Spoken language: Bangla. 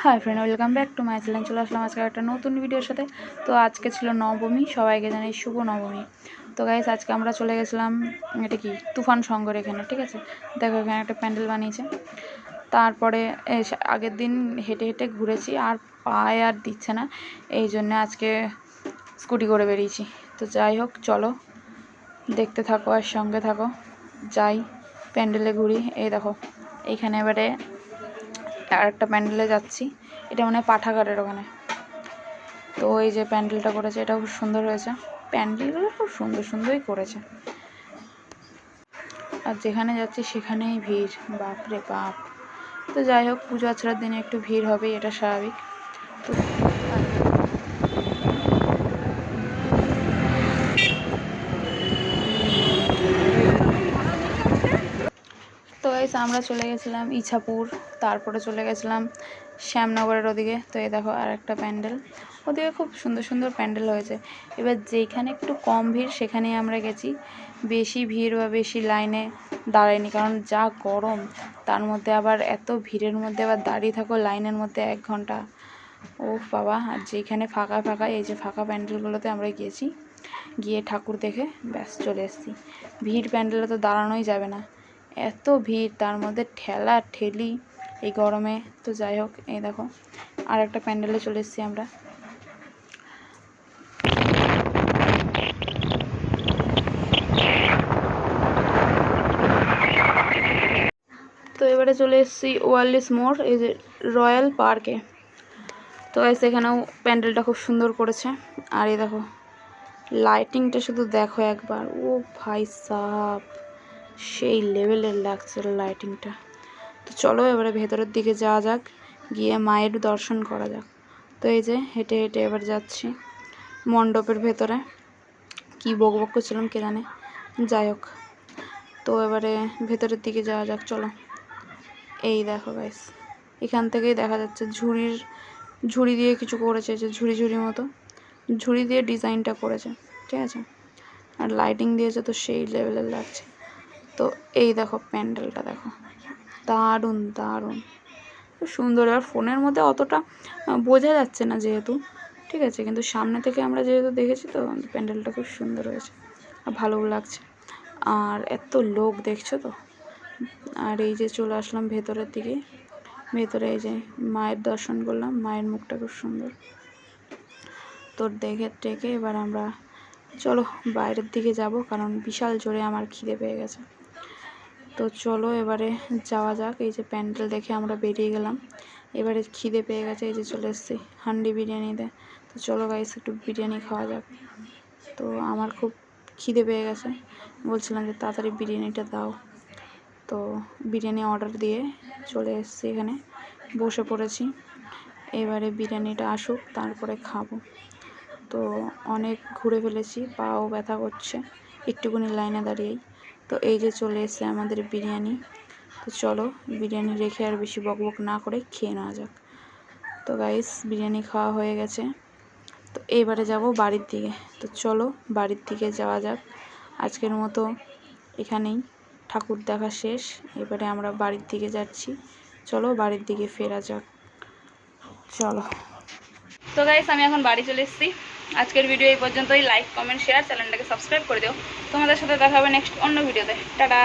Hi friend, welcome back to my channel. চলে আসলাম আজকে একটা নতুন ভিডিওর সাথে। তো আজকে ছিল নবমী, সবাইকে জানাই শুভ নবমী। তো গাইস, আজকে আমরা চলে গেছিলাম, এটা কি তুফান সংঘর এখানে, ঠিক আছে। দেখো এখানে একটা প্যান্ডেল বানিয়েছে। তারপরে আগের দিন হেঁটে হেঁটে ঘুরেছি, আর পায়ে আর দিচ্ছে না, এই জন্য আজকে স্কুটি করে বেরিয়েছি। তো যাই হোক, চলো দেখতে থাকো আর সঙ্গে থাকো, যাই প্যান্ডেলে ঘুরি। এই দেখো এইখানে এবারে আর একটা প্যান্ডেলে যাচ্ছি, এটা মানে পাঠাগারের ওখানে। তো এই যে প্যান্ডেলটা করেছে, এটা খুব সুন্দর হয়েছে। প্যান্ডেলগুলো খুব সুন্দর সুন্দরই করেছে, আর যেখানে যাচ্ছি সেখানেই ভিড়, বাপরে বাপ। তো যাই হোক, পুজো আছড়ার দিনে একটু ভিড় হবেই, এটা স্বাভাবিক। তো আমরা চলে গেছিলাম ইছাপুর, তারপরে চলে গেছিলাম শ্যামনগরের ওদিকে। তো এই দেখো আর একটা প্যান্ডেল, ওদিকে খুব সুন্দর সুন্দর প্যান্ডেল হয়েছে। এবার যেখানে একটু কম ভিড় সেখানেই আমরা গেছি, বেশি ভিড় বা বেশি লাইনে দাঁড়াইনি, কারণ যা গরম, তার মধ্যে আবার এত ভিড়ের মধ্যে আবার দাঁড়িয়ে থাকো লাইনের মধ্যে 1 ঘন্টা, ও বাবা। আর যেখানে ফাঁকা ফাঁকা, এই যে ফাঁকা প্যান্ডেলগুলোতে আমরা গিয়েছি, গিয়ে ঠাকুর দেখে ব্যাস চলে এসেছি। ভিড় প্যান্ডেলে তো দাঁড়ানোই যাবে না, এত ভিড়, তার মধ্যে ঠেলা ঠেলি এই গরমে। তো যাই হোক, এই দেখো আর একটা প্যান্ডেলে চলে এসেছি আমরা। তো এবারে চলে এসেছি ওয়ার্ল্ডস মোড়, এই যে রয়্যাল পার্কে। তো সেখানেও প্যান্ডেলটা খুব সুন্দর করেছে। আর এই দেখো লাইটিংটা শুধু দেখো একবার, ও ভাই সাহাব, সেই লেভেলের লাগছে লাইটিংটা। তো চলো এবারে ভেতরের দিকে যাওয়া যাক, গিয়ে মায়ের দর্শন করা যাক। তো এই যে হেঁটে হেঁটে এবার যাচ্ছি মণ্ডপের ভেতরে, কি বকবক করছিলাম কে জানে, যাই হোক। তো এবারে ভেতরের দিকে যাওয়া যাক, চলো। এই দেখো গাইস, এখান থেকেই দেখা যাচ্ছে ঝুড়ি দিয়ে কিছু করেছে, যে ঝুড়ি ঝুড়ি মতো, ঝুড়ি দিয়ে ডিজাইনটা করেছে, ঠিক আছে। আর লাইটিং দিয়েছে, তো সেই লেভেলের লাগছে। তো এই দেখো প্যান্ডেলটা দেখো, দারুণ দারুণ, খুব সুন্দর। আর ফোনের মধ্যে অতটা বোঝা যাচ্ছে না যেহেতু, ঠিক আছে, কিন্তু সামনে থেকে আমরা যেহেতু দেখেছি, তো প্যান্ডেলটা খুব সুন্দর হয়েছে আর ভালোও লাগছে। আর এত লোক দেখছো তো। আর এই যে চলে আসলাম ভেতরের দিকে, ভেতরে এই যে মায়ের দর্শন করলাম, মায়ের মুখটা খুব সুন্দর। তো দেখে টেকে এবার আমরা চলো বাইরের দিকে যাব, কারণ বিশাল জোরে আমার খিদে পেয়ে গেছে। তো চলো এবারে যাওয়া যাক। এই যে প্যান্ডেল দেখে আমরা বেরিয়ে গেলাম, এবারে খিদে পেয়ে গেছে, এই যে চলে এসেছি হান্ডি বিরিয়ানিতে। তো চলো গাইস, একটু বিরিয়ানি খাওয়া যাক। তো আমার খুব খিদে পেয়ে গেছে, বলছিলাম যে তাড়াতাড়ি বিরিয়ানিটা দাও। তো বিরিয়ানি অর্ডার দিয়ে চলে এসেছি, এখানে বসে পড়েছি। এবারে বিরিয়ানিটা আসুক, তারপরে খাবো। তো অনেক ঘুরে ফেলেছি, পাও ব্যথা করছে একটুকুনি লাইনে দাঁড়িয়েই। তো এই যে চলে এসেছে আমাদের বিরিয়ানি। তো চলো বিরিয়ানি রেখে আর বেশি বকবক না করে খেয়ে নেওয়া যাক। তো গাইস, বিরিয়ানি খাওয়া হয়ে গেছে, তো এইবারে যাব বাড়ির দিকে। তো চলো বাড়ির দিকে যাওয়া যাক। আজকের মতো এখানেই ঠাকুর দেখা শেষ, এবারে আমরা বাড়ির দিকে যাচ্ছি। চলো বাড়ির দিকে ফেরা যাক, চলো। তো গাইস, আমি এখন বাড়ি চলে এসেছি। আজকের ভিডিও এই পর্যন্তই। লাইক, কমেন্ট, শেয়ার, চ্যানেলটাকে সাবস্ক্রাইব করে দিও। তোমাদের সাথে দেখা হবে নেক্সট অন্য ভিডিওতে। টাটা।